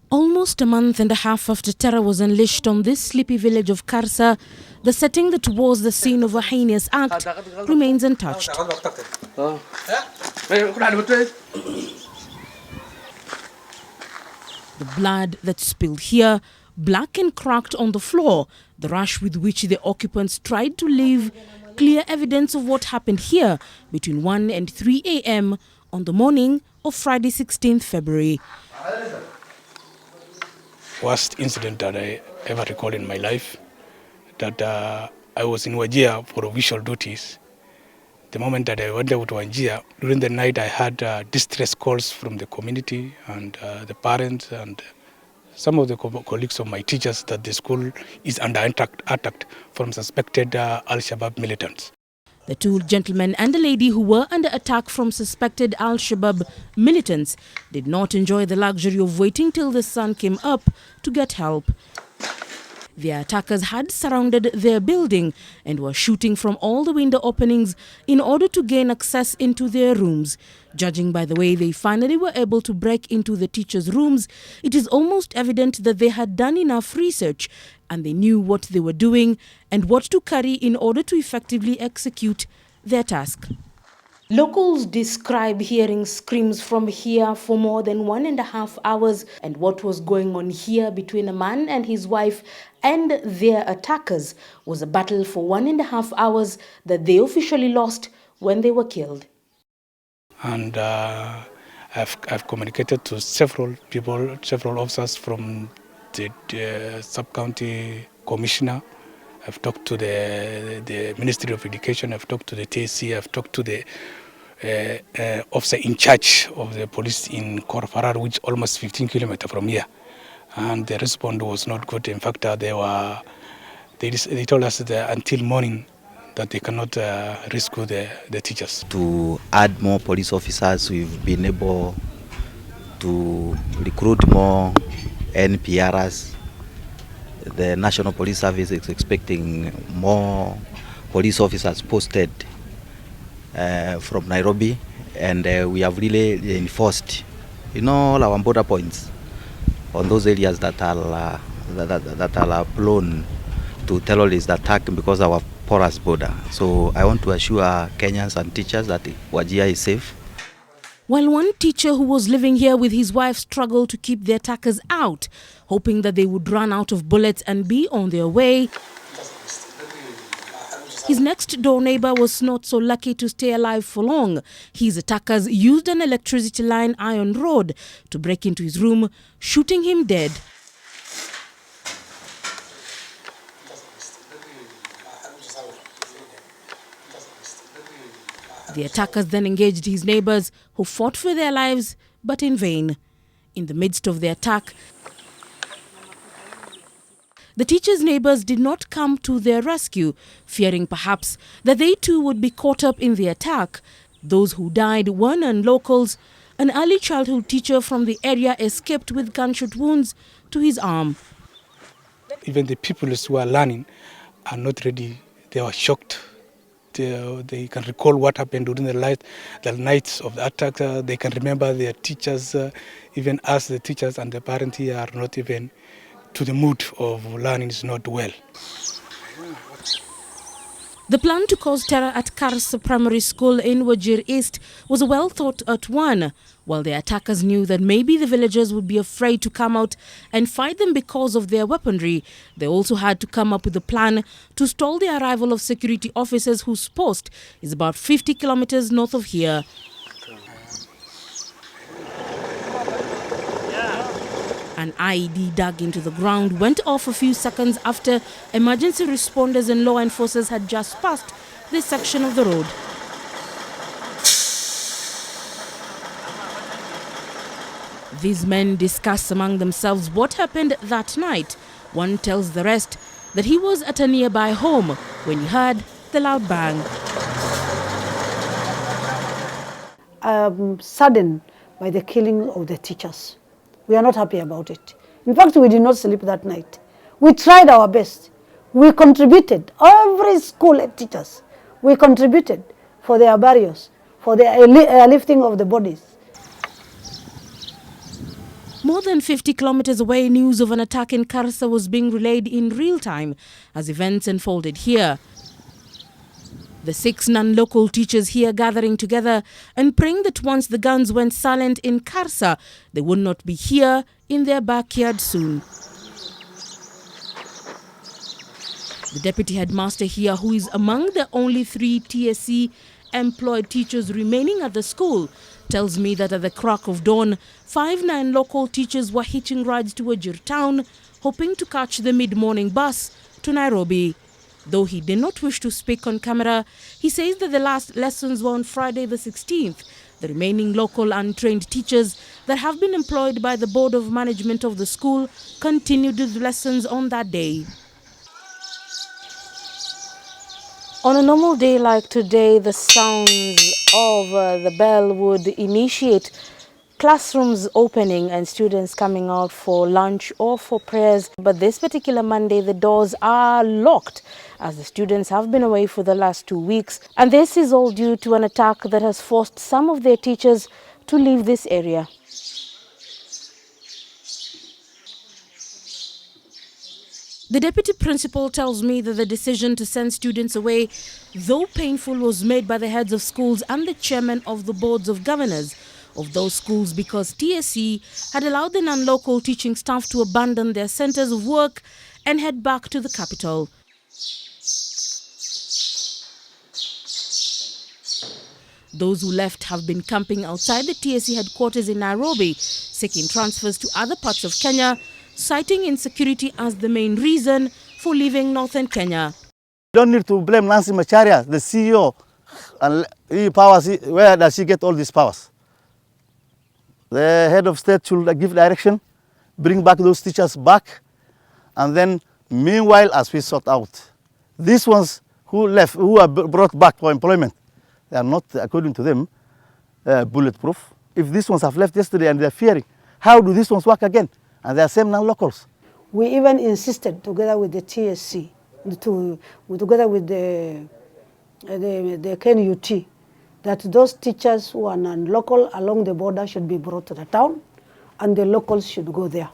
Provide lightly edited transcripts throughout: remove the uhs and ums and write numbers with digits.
Almost a month and a half after terror was unleashed on this sleepy village of Karsa, the setting that was the scene of a heinous act remains untouched. The blood that spilled here, black and cracked on the floor, the rush with which the occupants tried to leave, clear evidence of what happened here between 1 and 3 a.m. on the morning of Friday 16th February. Worst incident that I ever recall in my life, that I was in Wajir for official duties. The moment that I went out to Wajir, during the night I had distress calls from the community and the parents and some of the colleagues of my teachers that the school is under attack from suspected Al-Shabaab militants. The two gentlemen and a lady who were under attack from suspected Al-Shabaab militants did not enjoy the luxury of waiting till the sun came up to get help. The attackers had surrounded their building and were shooting from all the window openings in order to gain access into their rooms. Judging by the way they finally were able to break into the teachers' rooms, it is almost evident that they had done enough research and they knew what they were doing and what to carry in order to effectively execute their task. Locals describe hearing screams from here for more than 1.5 hours, and what was going on here between a man and his wife and their attackers was a battle for 1.5 hours that they officially lost when they were killed. And I've communicated to several people, several officers from the sub-county commissioner. I've talked to the Ministry of Education, I've talked to the TSC, I've talked to the officer in charge of the police in Korfarar, which is almost 15 kilometers from here. And the response was not good. In fact, they told us that until morning that they cannot rescue the teachers. To add more police officers, we've been able to recruit more NPRs. The National Police Service is expecting more police officers posted from Nairobi, and we have really enforced all our border points on those areas that are prone to terrorist attack because of our porous border. So I want to assure Kenyans and teachers that Wajir is safe. While one teacher who was living here with his wife struggled to keep the attackers out, hoping that they would run out of bullets and be on their way, his next door neighbor was not so lucky to stay alive for long. His attackers used an electricity line iron rod to break into his room, shooting him dead. The attackers then engaged his neighbors, who fought for their lives, but in vain. In the midst of the attack, the teachers' neighbors did not come to their rescue, fearing perhaps that they too would be caught up in the attack. Those who died were non-locals. An early childhood teacher from the area escaped with gunshot wounds to his arm. Even the people who are learning are not ready. They are shocked. They can recall what happened during the nights of the attack. They can remember their teachers. Even us, the teachers and the parents here, are not even to the mood of learning is not well. The plan to cause terror at Karsa Primary School in Wajir East was a well-thought-out one. While the attackers knew that maybe the villagers would be afraid to come out and fight them because of their weaponry, they also had to come up with a plan to stall the arrival of security officers whose post is about 50 kilometers north of here. An IED dug into the ground went off a few seconds after emergency responders and law enforcers had just passed this section of the road. These men discuss among themselves what happened that night. One tells the rest that he was at a nearby home when he heard the loud bang. Saddened by the killing of the teachers. We are not happy about it. In fact, we did not sleep that night. We tried our best. We contributed, every school teachers, we contributed for their burials, for the lifting of the bodies. More than 50 kilometers away, news of an attack in Karsa was being relayed in real time as events unfolded here. The 6 non-local teachers here gathering together and praying that once the guns went silent in Karsa, they would not be here in their backyard soon. The deputy headmaster here, who is among the only 3 TSC employed teachers remaining at the school, tells me that at the crack of dawn, 5 non-local teachers were hitching rides to Wajir town, hoping to catch the mid-morning bus to Nairobi. Though he did not wish to speak on camera, he says that the last lessons were on Friday the 16th. The remaining local untrained teachers that have been employed by the Board of Management of the school continued with lessons on that day. On a normal day like today, the sounds of the bell would initiate classrooms opening and students coming out for lunch or for prayers. But this particular Monday, the doors are locked as the students have been away for the last 2 weeks. And this is all due to an attack that has forced some of their teachers to leave this area. The deputy principal tells me that the decision to send students away, though painful, was made by the heads of schools and the chairman of the boards of governors of those schools because TSC had allowed the non-local teaching staff to abandon their centers of work and head back to the capital. Those who left have been camping outside the TSC headquarters in Nairobi, seeking transfers to other parts of Kenya, citing insecurity as the main reason for leaving northern Kenya. You don't need to blame Nancy Macharia, the CEO. And where does she get all these powers? The head of state should give direction, bring back those teachers back, and then meanwhile, as we sort out, these ones who left, who are brought back for employment, they are not, according to them, bulletproof. If these ones have left yesterday and they're fearing, how do these ones work again? And they are same non-locals. We even insisted, together with the TSC, together with the KNUT, that those teachers who are non-local along the border should be brought to the town, and the locals should go there.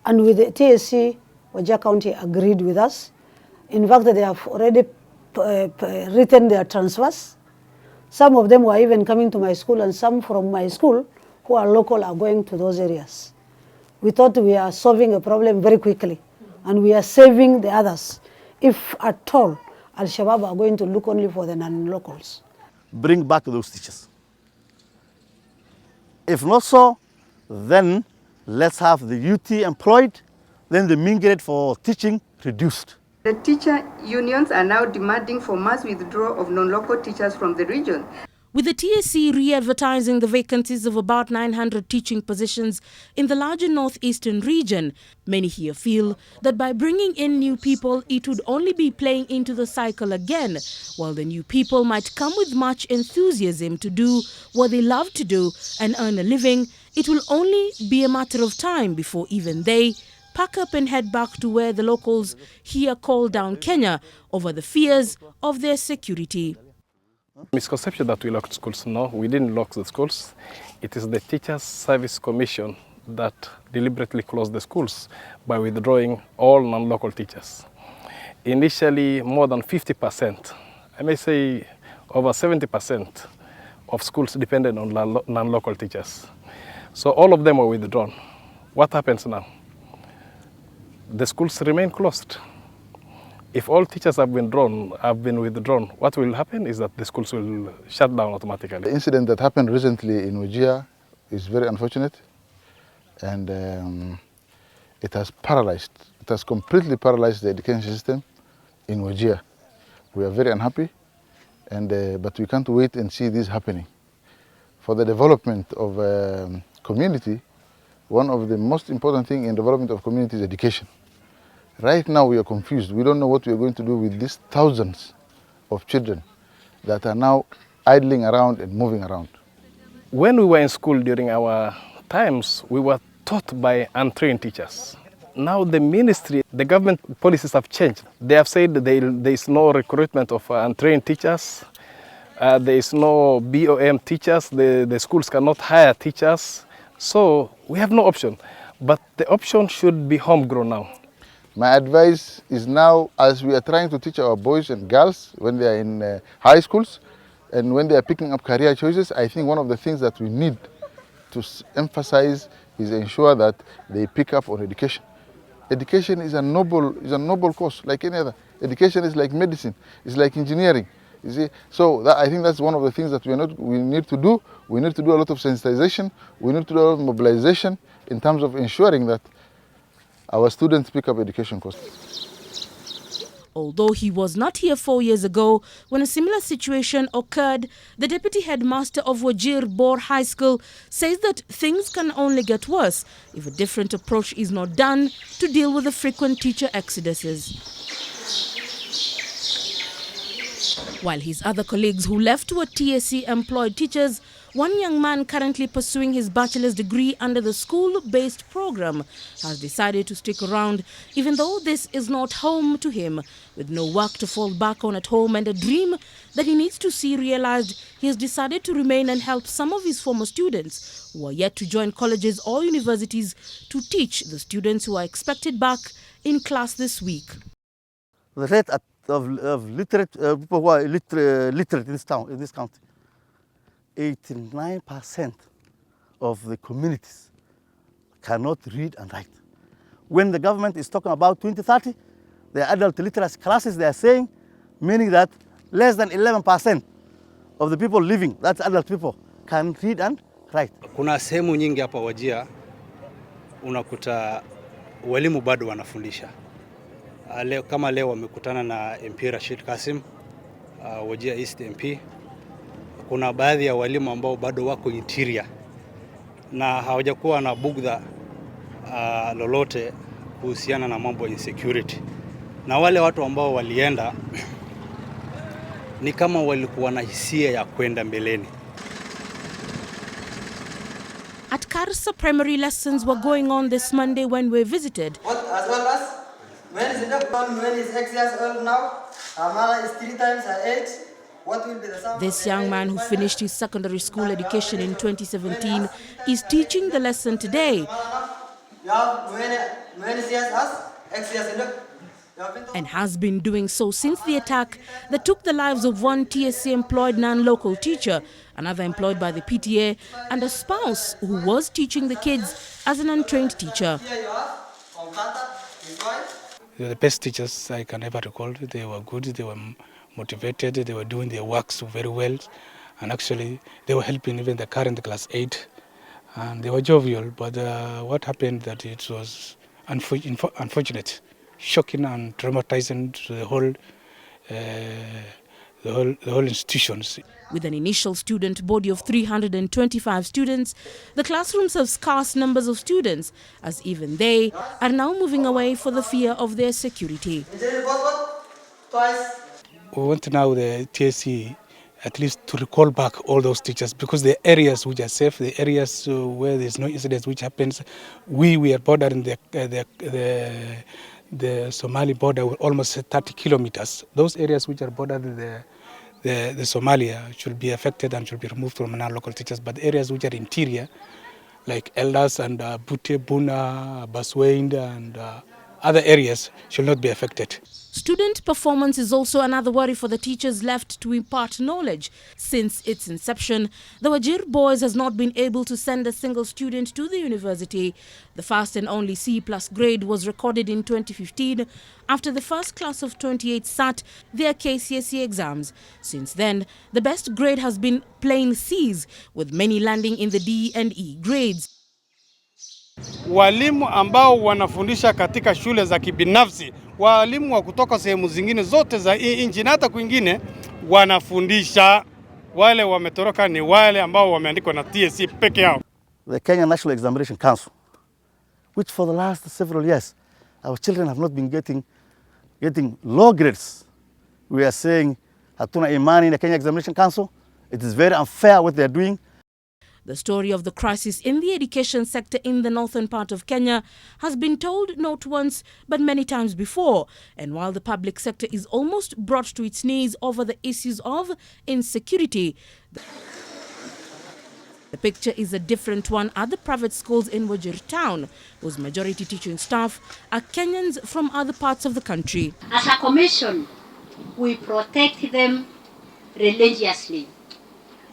And with the TSC, Wajir County agreed with us. In fact, they have already written their transfers. Some of them were even coming to my school, and some from my school who are local are going to those areas. We thought we are solving a problem very quickly, and we are saving the others. If at all, Al-Shabaab are going to look only for the non-locals. Bring back those teachers. If not so, then let's have the UT employed, then the mean grade for teaching reduced. The teacher unions are now demanding for mass withdrawal of non-local teachers from the region. With the TSC re-advertising the vacancies of about 900 teaching positions in the larger northeastern region, many here feel that by bringing in new people, it would only be playing into the cycle again, while the new people might come with much enthusiasm to do what they love to do and earn a living. It will only be a matter of time before even they pack up and head back to where the locals here call down Kenya over the fears of their security. Misconception that we locked schools. No, we didn't lock the schools. It is the Teachers Service Commission that deliberately closed the schools by withdrawing all non-local teachers. Initially, more than 50%, I may say over 70% of schools depended on non-local teachers. So all of them were withdrawn. What happens now? The schools remain closed. If all teachers have been withdrawn, what will happen is that the schools will shut down automatically. The incident that happened recently in Wajir is very unfortunate, and it has completely paralyzed the education system in Wajir. We are very unhappy, but we can't wait and see this happening. For the development of community, one of the most important things in development of community is education. Right now we are confused. We don't know what we are going to do with these thousands of children that are now idling around and moving around. When we were in school during our times, we were taught by untrained teachers. Now the ministry, the government policies have changed. They have said there is no recruitment of untrained teachers. There is no BOM teachers. The schools cannot hire teachers. So We have no option, but the option should be homegrown now. My advice is now, as we are trying to teach our boys and girls when they are in high schools and when they are picking up career choices, I think one of the things that we need to emphasize is ensure that they pick up on education. Education is a noble cause like any other. Education is like medicine, it's like engineering. You see, so I think that's one of the things that we need to do. We need to do a lot of sensitization. We need to do a lot of mobilization in terms of ensuring that our students pick up education courses. Although he was not here 4 years ago when a similar situation occurred, the deputy headmaster of Wajir Bor High School says that things can only get worse if a different approach is not done to deal with the frequent teacher exoduses. While his other colleagues who left were TSC employed teachers, one young man currently pursuing his bachelor's degree under the school-based program has decided to stick around, even though this is not home to him. With no work to fall back on at home and a dream that he needs to see realized, he has decided to remain and help some of his former students who are yet to join colleges or universities to teach the students who are expected back in class this week. The rate of literate people who are literate in this town, in this county, 89% of the communities cannot read and write. When the government is talking about 2030, the adult literacy classes, they are saying, meaning that less than 11% of the people living, that's adult people, can read and write. Kuna sehemu nyingi hapa Wajir unakuta walimu bado wanafundisha. Kama leo wamekutana na MP Rashid Kasim, Wajir East MP. Kuna baadhi ya walimu ambao bado wako interior na hawajakuwa na bugdha lolote kuhusiana na mambo ya insecurity. Na wale watu ambao walienda ni kama walikuwa na hisia ya kwenda mbeleni. At Karsa, primary lessons were going on this Monday when we visited. As well as when is the when is X years old now? Our mother is 3 times her age. What will be the sum? This young man who finished his secondary school education in 2017 is teaching the lesson today and has been doing so since the attack that took the lives of one TSC employed non-local teacher, another employed by the PTA, and a spouse who was teaching the kids as an untrained teacher. They were the best teachers I can ever recall. They were good, they were motivated, they were doing their works very well, and actually they were helping even the current class 8, and they were jovial. But what happened that it was unfortunate, shocking and traumatizing to the whole institutions. With an initial student body of 325 students, the classrooms have scarce numbers of students, as even they are now moving away for the fear of their security. We want now the TSC at least to recall back all those teachers, because the areas which are safe, the areas where there's no incidents which happens, we are bordering the Somali border with almost 30 kilometers. Those areas which are bordering the Somalia should be affected and should be removed from non-local teachers. But the areas which are interior, like Elders and Bute, Buna, Baswain and other areas, should not be affected. Student performance is also another worry for the teachers left to impart knowledge. Since its inception, the Wajir boys has not been able to send a single student to the university. The first and only C+ grade was recorded in 2015 after the first class of 28 sat their KCSE exams. Since then, the best grade has been plain C's, with many landing in the D and E grades. Walimu ambao wanafundisha katika shule za kibinafsi, walimu wa kutoka sehemu zingine zote za nchi na hata kwingine wanafundisha. Wale wametoroka ni wale ambao wameandikwa na TSC peke yao. The Kenya National Examination Council, which for the last several years our children have not been getting low grades. We are saying hatuna imani in the Kenya Examination Council. It is very unfair what they are doing. The story of the crisis in the education sector in the northern part of Kenya has been told not once but many times before. And while the public sector is almost brought to its knees over the issues of insecurity, The picture is a different one at the private schools in Wajir town, whose majority teaching staff are Kenyans from other parts of the country. As a commission, we protect them religiously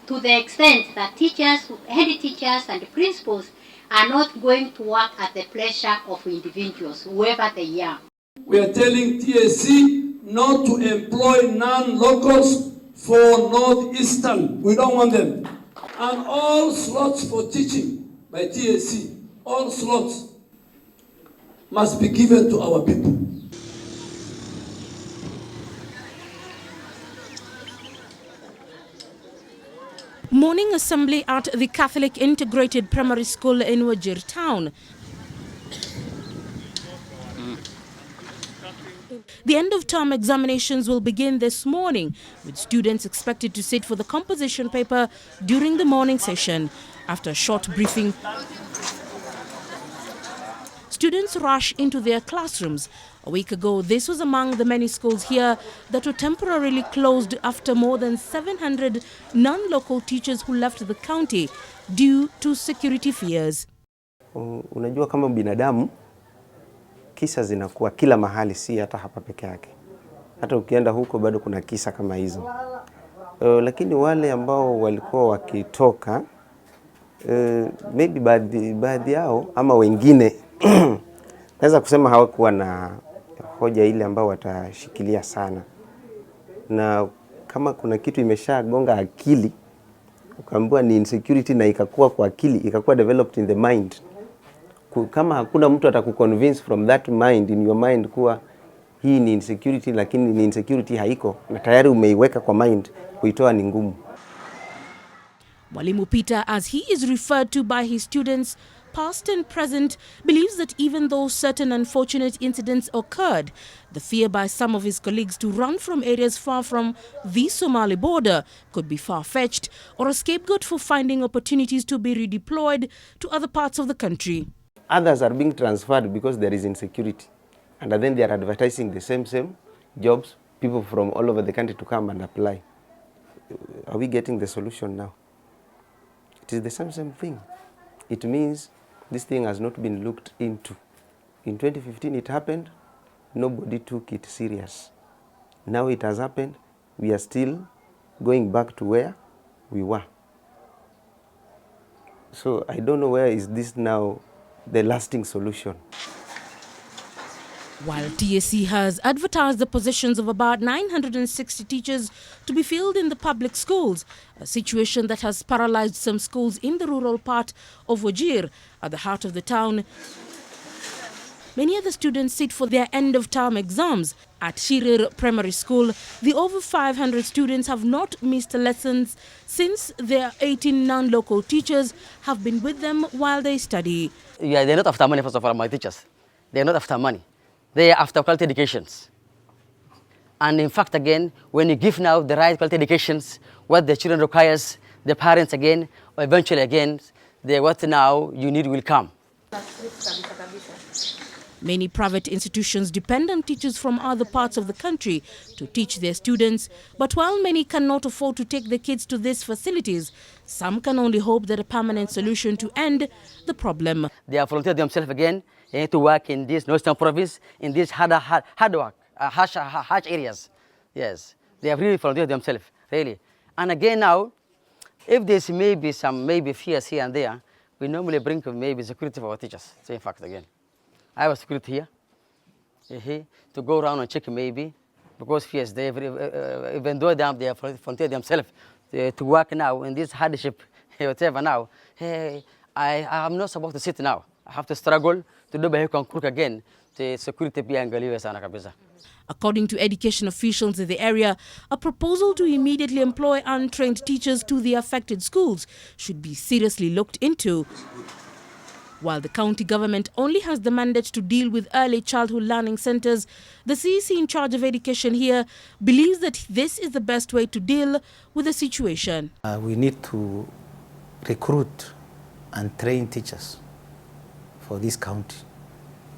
to the extent that teachers, head teachers and principals are not going to work at the pleasure of individuals, whoever they are. We are telling TSC not to employ non-locals for Northeastern. We don't want them. And all slots for teaching by TSC, all slots must be given to our people. Morning assembly at the Catholic Integrated Primary School in Wajir town. The end-of-term examinations will begin this morning, with students expected to sit for the composition paper during the morning session. After a short briefing, students rush into their classrooms. A week ago, this was among the many schools here that were temporarily closed after more than 700 non-local teachers who left the county due to security fears. Unajua kama binadamu, kisa zinakuwa kila mahali, si hata hapa peke yake. Hata ukienda huko bado kuna kisa kama hizo. Lakini wale ambao walikuwa wakitoka, maybe baadhi yao ama wengine, naweza kusema hawakuwa na hoja ile ambao watashikilia sana. Na kama kuna kitu imeshagonga akili, ukaambiwa ni insecurity na ikakuwa kwa akili, ikakuwa developed in the mind. Kama hakuna mtu atakuconvince from that mind, in your mind, kuwa hii ni insecurity, lakini ni insecurity haiko, na tayari umeiweka kwa mind, kuitoa ni ngumu. Mwalimu Peter, as he is referred to by his students, past and present, believes that even though certain unfortunate incidents occurred, the fear by some of his colleagues to run from areas far from the Somali border could be far-fetched or a scapegoat for finding opportunities to be redeployed to other parts of the country. Others are being transferred because there is insecurity, and then they are advertising the same jobs, people from all over the country to come and apply. Are we getting the solution now? It is the same thing. It means this thing has not been looked into. In 2015 it happened, nobody took it serious. Now it has happened, we are still going back to where we were. So I don't know where is this now the lasting solution. While TSC has advertised the positions of about 960 teachers to be filled in the public schools, a situation that has paralyzed some schools in the rural part of Wajir, at the heart of the town. Many other students sit for their end-of-term exams. At Shirir Primary School, the over 500 students have not missed lessons since their 18 non-local teachers have been with them while they study. Yeah, they're not after money, first of all, my teachers. They're not after money. They are after quality educations. And in fact, again, when you give now the right quality educations, what the children requires, the parents again, or eventually again, what now you need will come. Many private institutions depend on teachers from other parts of the country to teach their students, but while many cannot afford to take their kids to these facilities, some can only hope that a permanent solution to end the problem. They have volunteered themselves again to work in this northern province, in these hard work, harsh areas. Yes, they have really volunteered themselves, really. And again now, if there's maybe some fears here and there, we normally bring maybe security for our teachers. So in fact, again, I have a security here to go around and check maybe, because fears, they even though they have volunteered themselves to work now in this hardship, whatever now, hey, I'm not supposed to sit now. I have to struggle to do my cook again to security sana kabisa. According to education officials in the area, a proposal to immediately employ untrained teachers to the affected schools should be seriously looked into. While the county government only has the mandate to deal with early childhood learning centers, the CEC in charge of education here believes that this is the best way to deal with the situation. We need to recruit and train teachers for this county.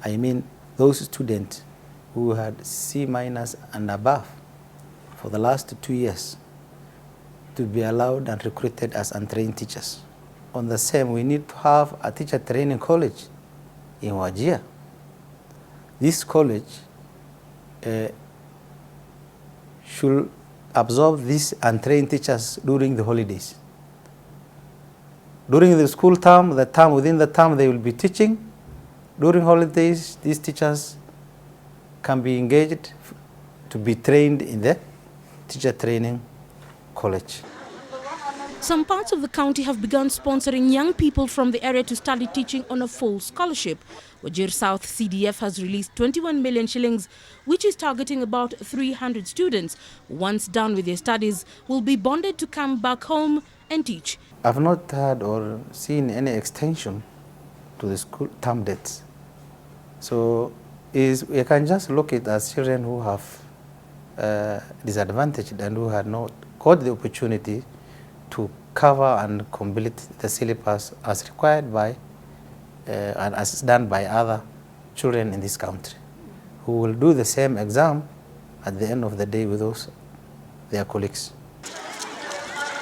I mean, those students who had C- and above for the last 2 years to be allowed and recruited as untrained teachers. on the same, we need to have a teacher training college in Wajir. This college should absorb these untrained teachers during the holidays. During the school term, within the term they will be teaching. During holidays, these teachers can be engaged to be trained in the teacher training college. Some parts of the county have begun sponsoring young people from the area to study teaching on a full scholarship. Wajir South CDF has released 21 million shillings, which is targeting about 300 students. Once done with their studies, will be bonded to come back home and teach. I've not heard or seen any extension to the school term dates. So we can just look at as children who have disadvantaged and who had not got the opportunity to cover and complete the syllabus as required by and as done by other children in this country, who will do the same exam at the end of the day with their colleagues.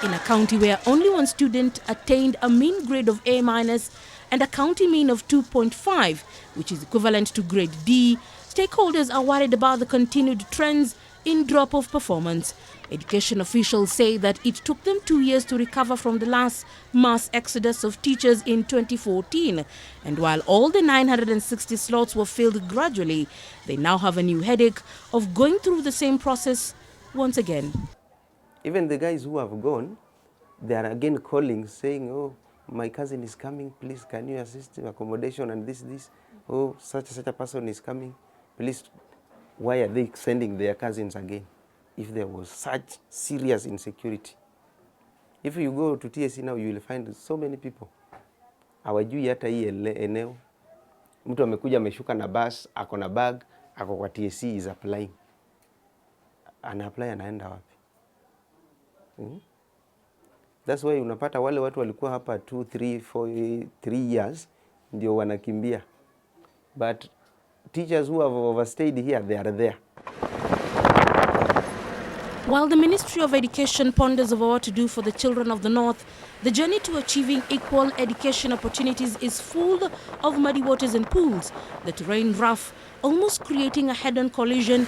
In a county where only one student attained a mean grade of A- and a county mean of 2.5, which is equivalent to grade D, stakeholders are worried about the continued trends in drop-off performance. Education officials say that it took them 2 years to recover from the last mass exodus of teachers in 2014. And while all the 960 slots were filled gradually, they now have a new headache of going through the same process once again. Even the guys who have gone, they are again calling, saying, oh, my cousin is coming, please can you assist in accommodation and this. Oh, such a person is coming, please. Why are they sending their cousins again if there was such serious insecurity? If you go to TSC now, you will find so many people. Hawajui hata hii eneo. Mtu amekuja ameshuka na bus, ako na bag, ako kwa TSC is applying. Ana-apply anaenda wapi? That's why unapata wale watu walikuwa hapa 2, 3, 4, 3 years ndio wanakimbia. But teachers who have overstayed here, they are there. While the Ministry of Education ponders over what to do for the children of the North, the journey to achieving equal education opportunities is full of muddy waters and pools that rain rough, almost creating a head-on collision.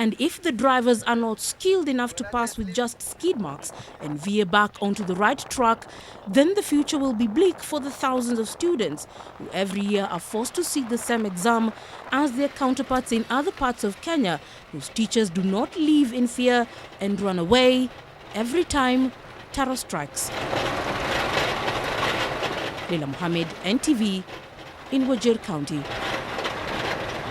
And if the drivers are not skilled enough to pass with just skid marks and veer back onto the right track, then the future will be bleak for the thousands of students who every year are forced to sit the same exam as their counterparts in other parts of Kenya, whose teachers do not live in fear and run away every time terror strikes. Leila Mohammed, NTV, in Wajir County.